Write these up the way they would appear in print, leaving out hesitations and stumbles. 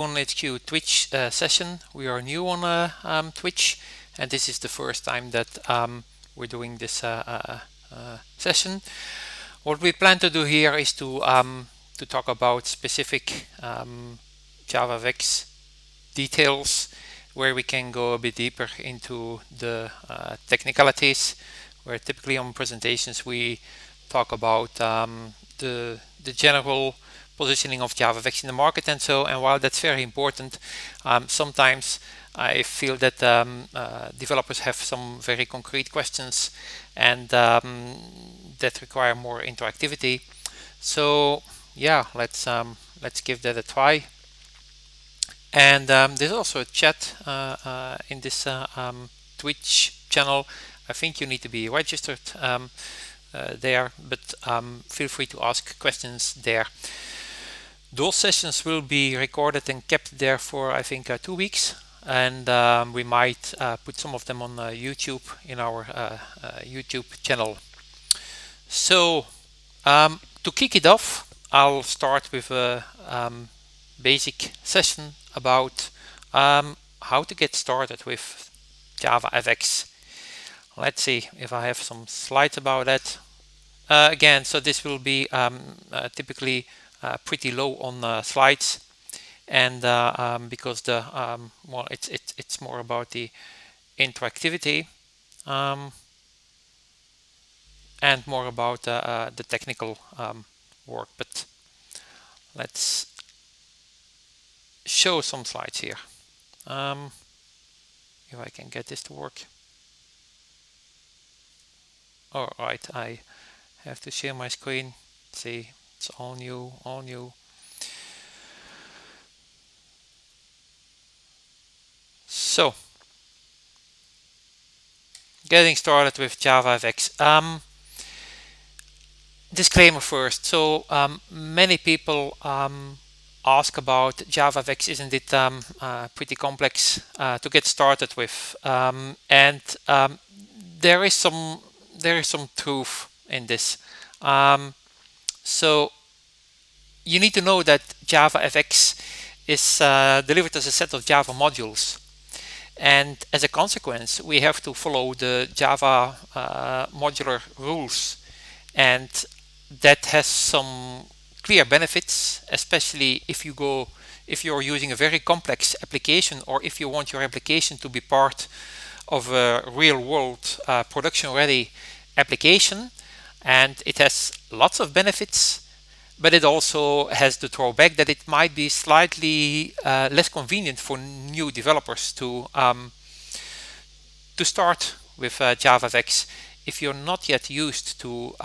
on HQ Twitch session. We are new on Twitch, and this is the first time that we're doing this session. What we plan to do here is to talk about specific JavaFX details, where we can go a bit deeper into the technicalities, where typically on presentations we talk about the general positioning of JavaFX in the market and so. And while that's very important, sometimes I feel that developers have some very concrete questions and that require more interactivity. So yeah, let's give that a try. And there's also a chat in this Twitch channel. I think you need to be registered there, but feel free to ask questions there. Those sessions will be recorded and kept there for, I think, 2 weeks, and we might put some of them on YouTube in our YouTube channel. So to kick it off, I'll start with a basic session about how to get started with JavaFX. Let's see if I have some slides about that. Again, so this will be typically pretty low on slides, and because the well, it's more about the interactivity and more about the technical work. But let's show some slides here. If I can get this to work. All right, I have to share my screen. See, it's all new, all new. So, getting started with JavaFX. Disclaimer first. So, many people ask about JavaFX. Isn't it pretty complex to get started with? And there is some truth in this. So you need to know that JavaFX is delivered as a set of Java modules, and as a consequence we have to follow the Java modular rules, and that has some clear benefits, especially if you're using a very complex application, or if you want your application to be part of a real-world production-ready application. And it has lots of benefits, but it also has the drawback that it might be slightly less convenient for new developers to start with JavaFX. If you're not yet used to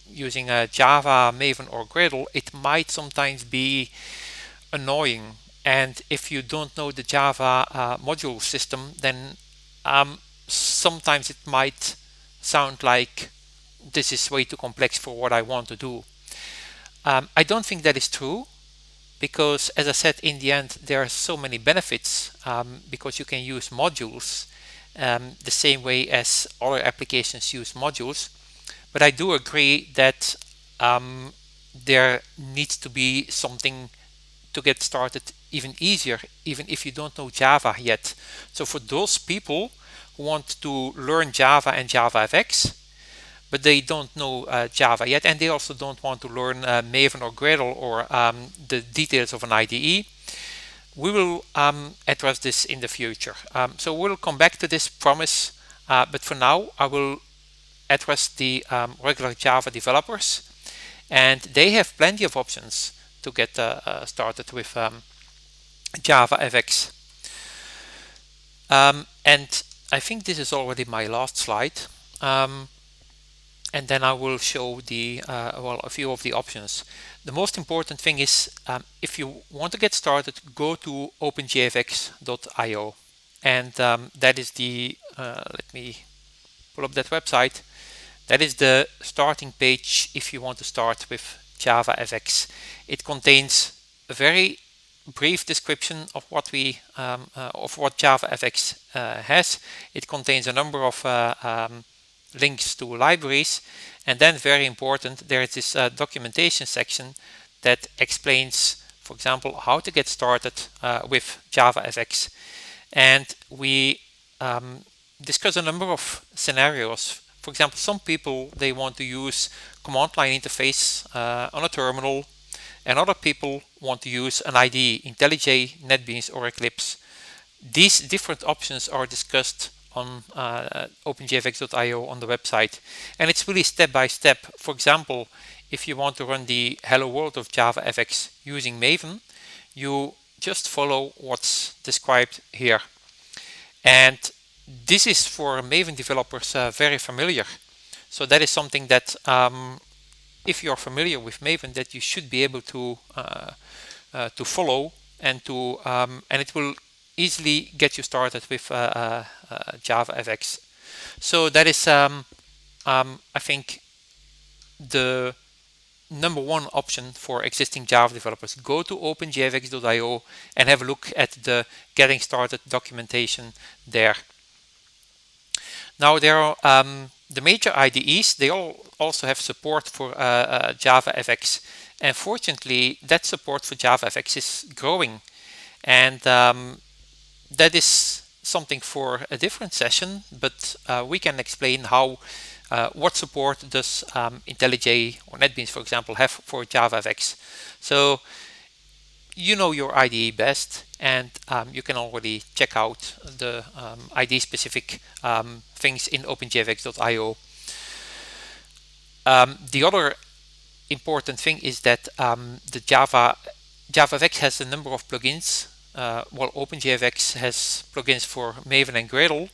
using Java, Maven, or Gradle, it might sometimes be annoying. And if you don't know the Java module system, then sometimes it might sound like this is way too complex for what I want to do. I don't think that is true, because as I said, in the end there are so many benefits, because you can use modules the same way as other applications use modules. But I do agree that there needs to be something to get started even easier, even if you don't know Java yet. So for those people who want to learn Java and JavaFX, but they don't know Java yet, and they also don't want to learn Maven or Gradle or the details of an IDE, we will address this in the future. So we'll come back to this promise, but for now I will address the regular Java developers, and they have plenty of options to get started with JavaFX. And I think this is already my last slide. And then I will show the well, a few of the options. The most important thing is, if you want to get started, go to openjfx.io, and that is the let me pull up that website. That is the starting page if you want to start with JavaFX. It contains a very brief description of what we of what JavaFX has. It contains a number of links to libraries, and then, very important, there is this documentation section that explains for example, how to get started with JavaFX. And we discuss a number of scenarios. For example, some people, they want to use command line interface on a terminal, and other people want to use an IDE, IntelliJ, NetBeans, or Eclipse. These different options are discussed on openjfx.io on the website, and it's really step by step. For example, if you want to run the hello world of JavaFX using Maven, you just follow what's described here. And this is for Maven developers very familiar. So that is something that if you're familiar with Maven, that you should be able to follow, and it will easily get you started with JavaFX. So that is I think the number one option for existing Java developers. Go to openjfx.io and have a look at the getting started documentation there. Now there are the major IDEs. They all also have support for JavaFX, and fortunately that support for JavaFX is growing, and that is something for a different session, but we can explain how what support does IntelliJ or NetBeans, for example, have for JavaFX. So you know your IDE best, and you can already check out the IDE specific things in openjfx.io. The other important thing is that the JavaFX has a number of plugins. Well, OpenJFX has plugins for Maven and Gradle,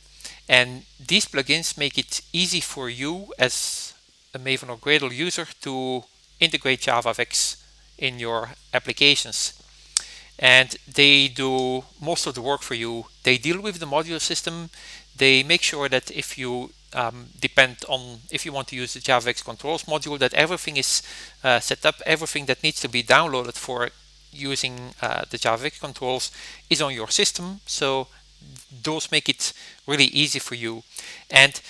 and these plugins make it easy for you as a Maven or Gradle user to integrate JavaFX in your applications. And they do most of the work for you. They deal with the module system. They make sure that if you if you want to use the JavaFX controls module, that everything is set up, everything that needs to be downloaded for using the JavaFX controls is on your system. So those make it really easy for you, and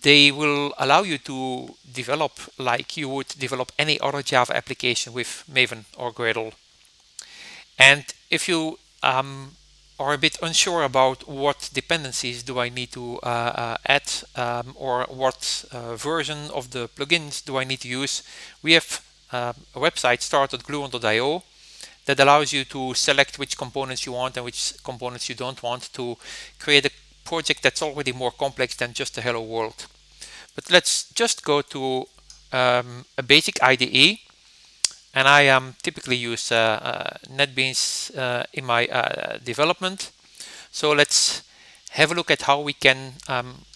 they will allow you to develop like you would develop any other Java application with Maven or Gradle. And if you are a bit unsure about what dependencies do I need to add, or what version of the plugins do I need to use, we have a website, start.gluon.io, that allows you to select which components you want and which components you don't want to create a project that's already more complex than just a hello world. But let's just go to a basic IDE, and I typically use NetBeans in my development. So let's have a look at how we can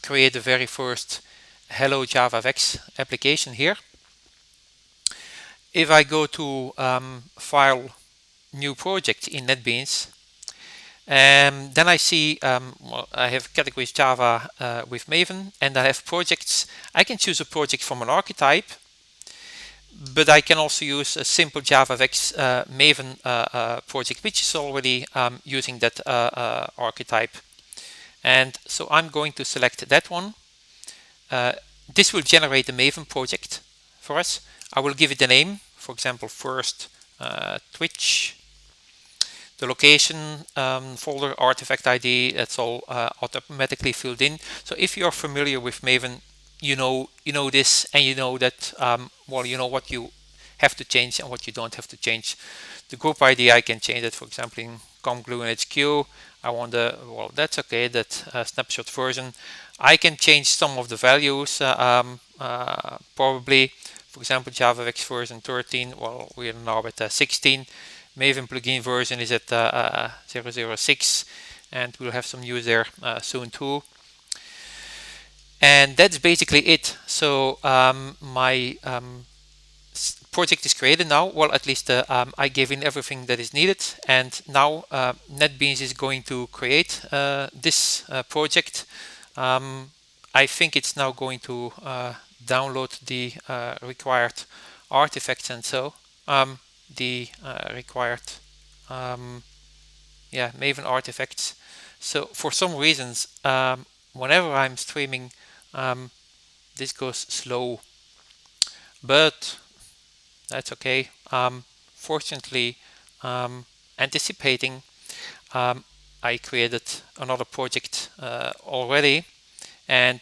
create the very first hello JavaFX application here. If I go to File, New Project in NetBeans, then I see well, I have categories Java with Maven, and I have projects. I can choose a project from an archetype, but I can also use a simple JavaFX Maven project, which is already using that archetype. And so I'm going to select that one. This will generate a Maven project for us. I will give it a name, for example, first Twitch. The location, folder, artifact ID, that's all automatically filled in. So if you're familiar with Maven, you know this, and you know that well, you know what you have to change and what you don't have to change. The group ID, I can change it, for example, in Gluon HQ. I want the, well, that's okay, that snapshot version. I can change some of the values, probably, for example, JavaFX version 13. Well, we are now at 16. Maven plugin version is at 006, and we'll have some news there soon too. And that's basically it. So my project is created now. Well, at least I gave in everything that is needed, and now NetBeans is going to create this project. I think it's now going to download the required artifacts, and so the required Maven artifacts. So for some reasons, whenever I'm streaming, this goes slow, but that's okay. Fortunately, anticipating, I created another project already, and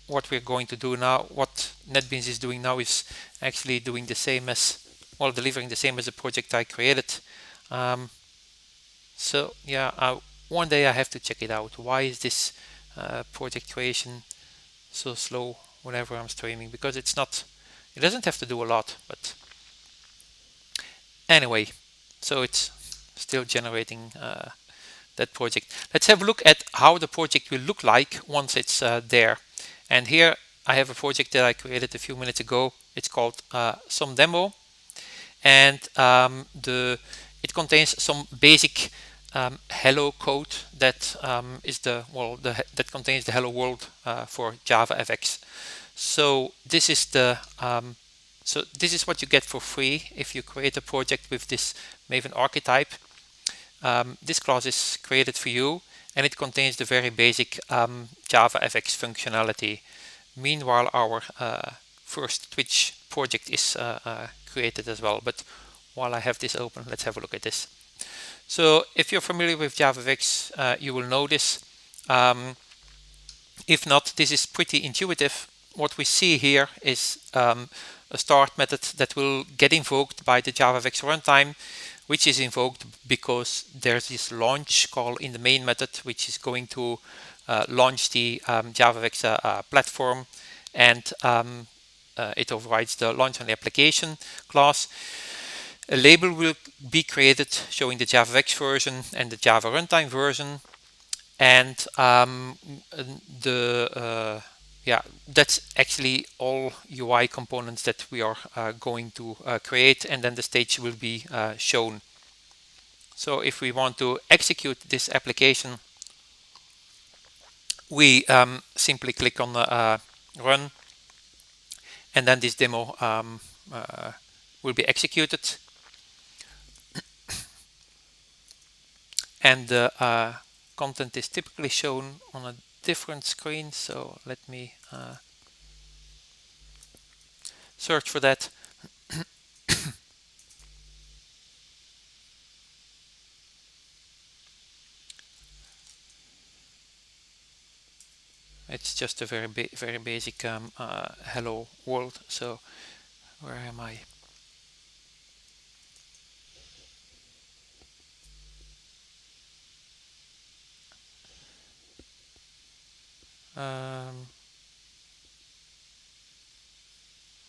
what we're going to do now, what NetBeans is doing now, is actually doing the same as, well, delivering the same as the project I created. So yeah, one day I have to check it out. Why is this project creation so slow whenever I'm streaming? Because it doesn't have to do a lot, but anyway, so it's still generating that project. Let's have a look at how the project will look like once it's there. And here I have a project that I created a few minutes ago. It's called some demo, and it contains some basic hello code that that contains the hello world for JavaFX. So this is this is what you get for free if you create a project with this Maven archetype. This class is created for you, and it contains the very basic JavaFX functionality. Meanwhile, our first Twitch project is created as well. But while I have this open, let's have a look at this. So if you're familiar with JavaFX, you will know this. If not, this is pretty intuitive. What we see here is a start method that will get invoked by the JavaFX runtime, which is invoked because there's this launch call in the main method, which is going to launch the JavaFX platform, and it overrides the launch on the application class. A label will be created showing the JavaFX version and the Java runtime version, and that's actually all UI components that we are going to create, and then the stage will be shown. So if we want to execute this application, we simply click on run, and then this demo will be executed, and the content is typically shown on a different screen. So let me search for that. It's just a very basic hello world. So where am I?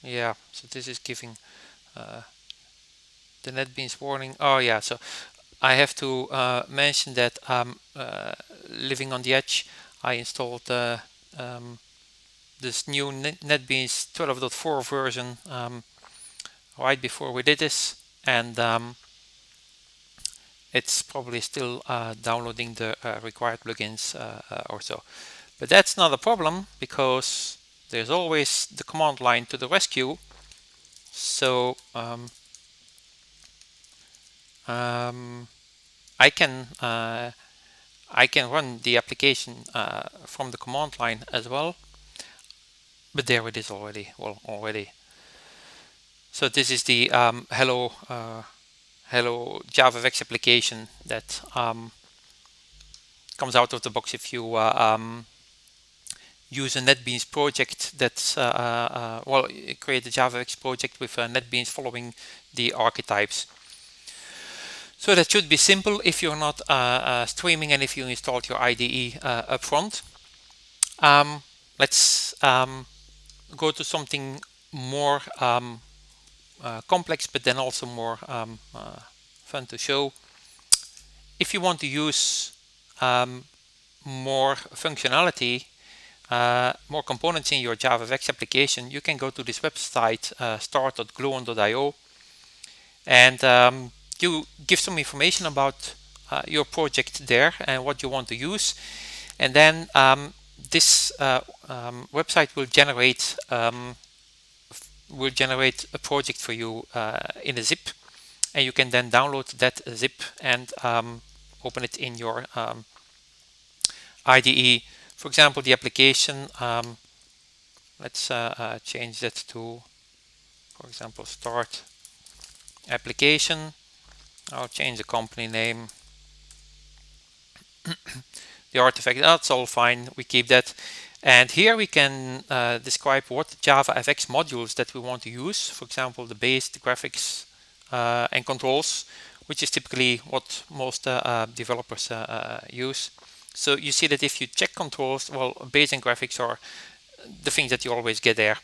Yeah, so this is giving the NetBeans warning. Oh yeah, so I have to mention that living on the edge, I installed this new NetBeans 12.4 version right before we did this, and it's probably still downloading the required plugins or so. But that's not a problem, because there's always the command line to the rescue. So I can run the application from the command line as well. But there it is already. So this is the hello JavaFX application that comes out of the box if you use a NetBeans project that's create a JavaFX project with NetBeans following the archetypes. So that should be simple if you're not streaming and if you installed your IDE up front. Let's go to something more complex, but then also more fun to show. If you want to use more functionality, more components in your JavaFX application, you can go to this website start.gluon.io, and you give some information about your project there and what you want to use, and then this website will generate a project for you in a zip, and you can then download that zip and open it in your IDE. For example, the application, let's change that to, for example, start application. I'll change the company name. The artifact, that's all fine, we keep that. And here we can describe what JavaFX modules that we want to use. For example, the base, the graphics, and controls, which is typically what most developers use. So you see that if you check controls, well, base and graphics are the things that you always get there.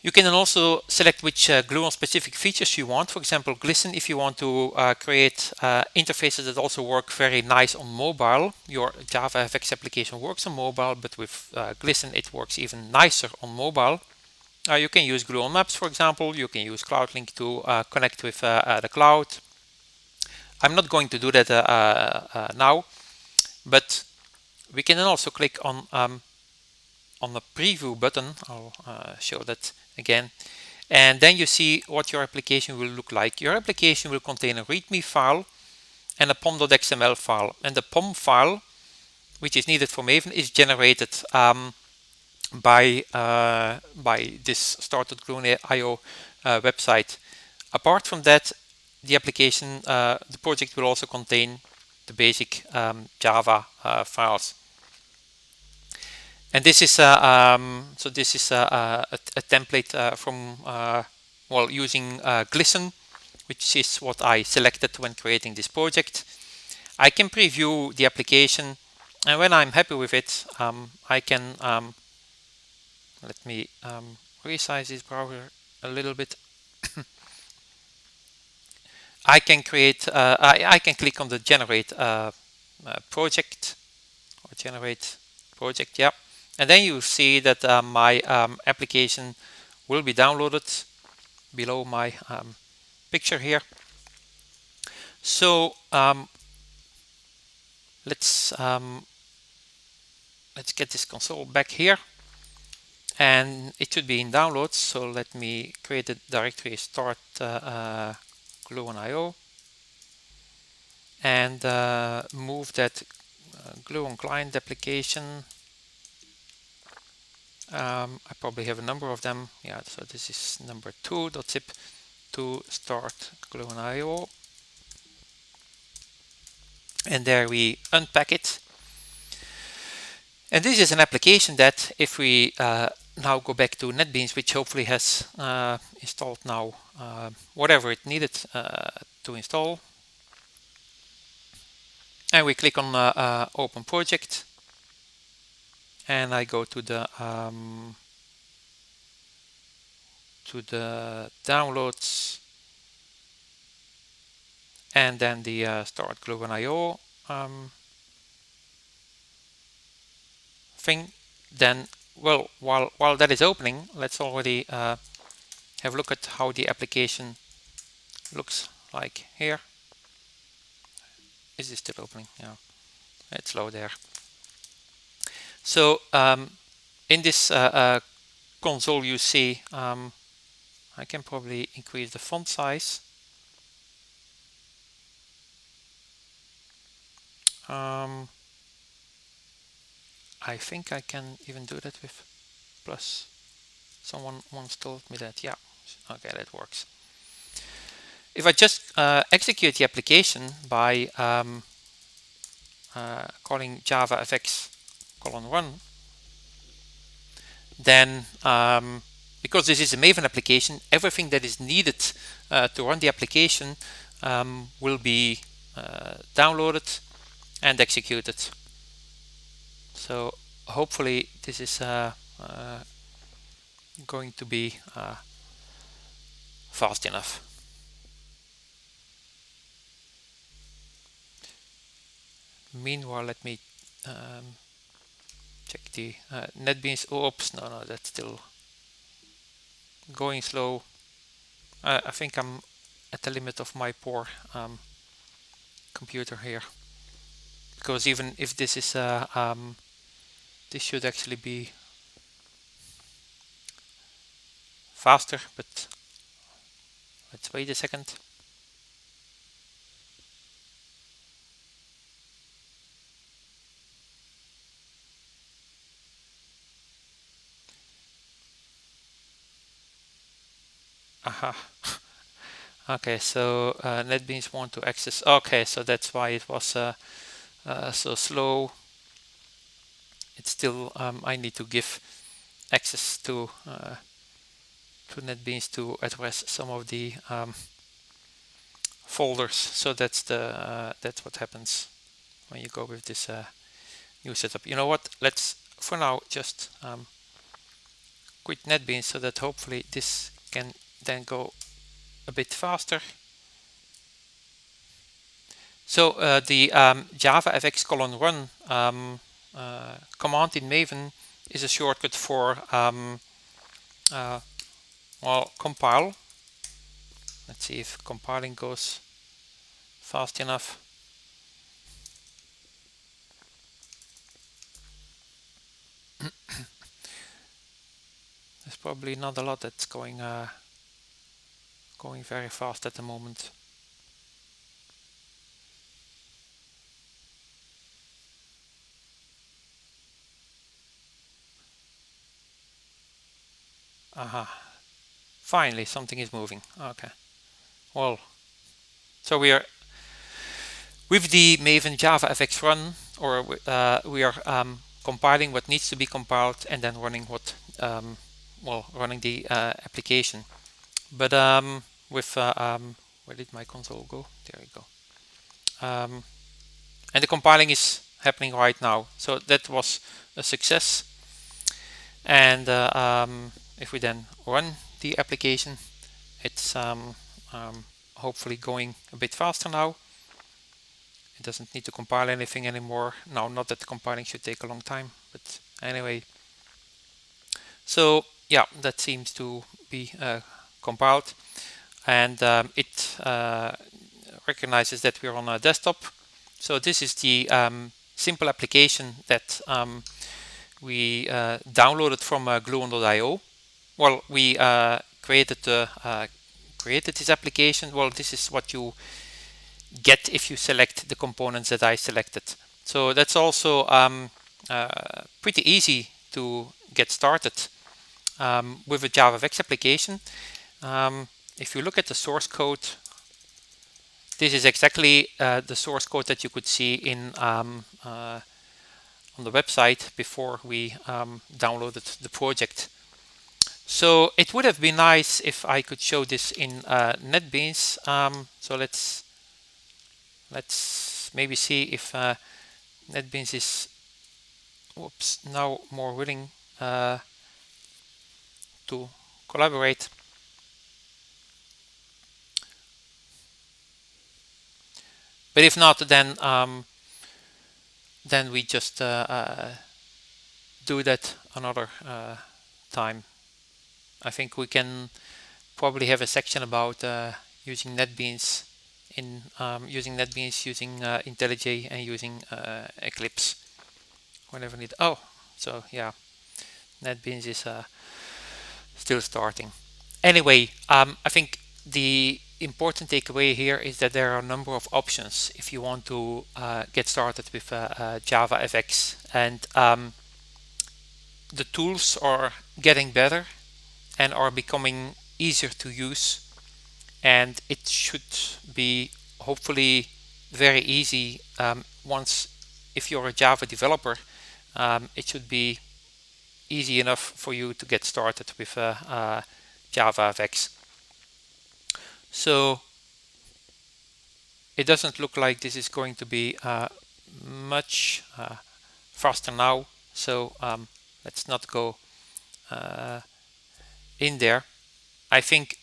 You can then also select which Gluon specific features you want. For example, Glisten, if you want to create interfaces that also work very nice on mobile. Your JavaFX application works on mobile, but with Glisten it works even nicer on mobile. You can use Gluon Maps, for example. You can use CloudLink to connect with the cloud. I'm not going to do that now, but we can then also click on the preview button. I'll show that again. And then you see what your application will look like. Your application will contain a README file and a pom.xml file. And the pom file, which is needed for Maven, is generated by this start.gluon.io website. Apart from that, the application, the project will also contain the basic Java files. And this is so this is a template from well, using Glisten, which is what I selected when creating this project. I can preview the application, and when I'm happy with it, I can let me resize this browser a little bit. I can create. I can click on the generate project or generate project. Yeah. And then you see that my application will be downloaded below my picture here. So let's get this console back here, and it should be in downloads. So let me create a directory start Gluon.io and move that Gluon client application. I probably have a number of them. Yeah, so this is number 2.zip to start Gluon.io, and there we unpack it. And this is an application that, if we now go back to NetBeans, which hopefully has installed now whatever it needed to install, and we click on open project, and I go to the downloads, and then the start Gluon.io thing. Then, well, while that is opening, let's already have a look at how the application looks like here. Is this still opening? Yeah, it's slow there. So in this console, you see I can probably increase the font size. I think I can even do that with plus. Someone once told me that. Yeah, okay, that works. If I just execute the application by calling JavaFX :run, then because this is a Maven application, everything that is needed to run the application will be downloaded and executed. So hopefully this is going to be fast enough. Meanwhile, let me check the NetBeans. Oops, no, that's still going slow. I think I'm at the limit of my poor computer here, because even if this is this should actually be faster, but let's wait a second. Aha. Okay, so NetBeans want to access. Okay, so that's why it was so slow. It's still I need to give access to NetBeans to address some of the folders. So that's what happens when you go with this new setup. You know what? Let's for now just quit NetBeans so that hopefully this can then go a bit faster. So the JavaFX :run command in Maven is a shortcut for well, compile. Let's see if compiling goes fast enough. There's probably not a lot that's going very fast at the moment. Aha. Finally, something is moving. Okay. Well, so we are with the Maven JavaFX run, or we are compiling what needs to be compiled and then running what, well, running the application. But with where did my console go? There we go. And the compiling is happening right now, so that was a success. And if we then run the application, it's hopefully going a bit faster now. It doesn't need to compile anything anymore. Now, not that compiling should take a long time, but anyway. So yeah, that seems to be compiled, and it recognizes that we're on a desktop. So this is the simple application that we downloaded from Gluon.io. Well, we created this application. Well, this is what you get if you select the components that I selected. So that's also pretty easy to get started with a JavaFX application. If you look at the source code, this is exactly the source code that you could see in on the website before we downloaded the project. So it would have been nice if I could show this in NetBeans. So let's maybe see if NetBeans is now more willing to collaborate. But if not, then we just do that another time. I think we can probably have a section about using NetBeans using IntelliJ and using Eclipse whenever need. Oh, so yeah, NetBeans is still starting. Anyway, I think the important takeaway here is that there are a number of options if you want to get started with JavaFX, and the tools are getting better and are becoming easier to use, and it should be hopefully very easy once, if you're a Java developer, it should be easy enough for you to get started with JavaFX. So it doesn't look like this is going to be much faster now, so let's not go in there. I think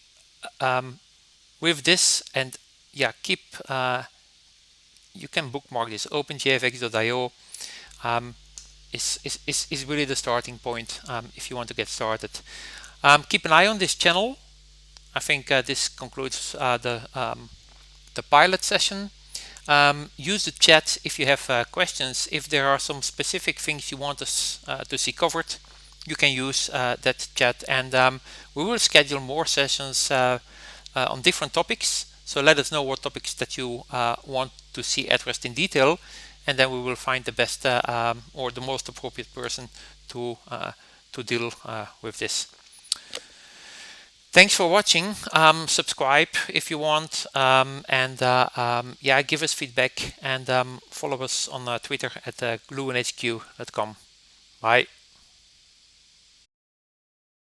with this, and yeah, keep you can bookmark this. OpenJFX.io is really the starting point if you want to get started. Keep an eye on this channel. I think this concludes the pilot session. Use the chat if you have questions. If there are some specific things you want us to see covered, you can use that chat, and we will schedule more sessions on different topics. So let us know what topics that you want to see addressed in detail, and then we will find the best or the most appropriate person to deal with this. Thanks for watching. Subscribe if you want, and yeah, give us feedback, and follow us on Twitter at gluonhq.com. Bye.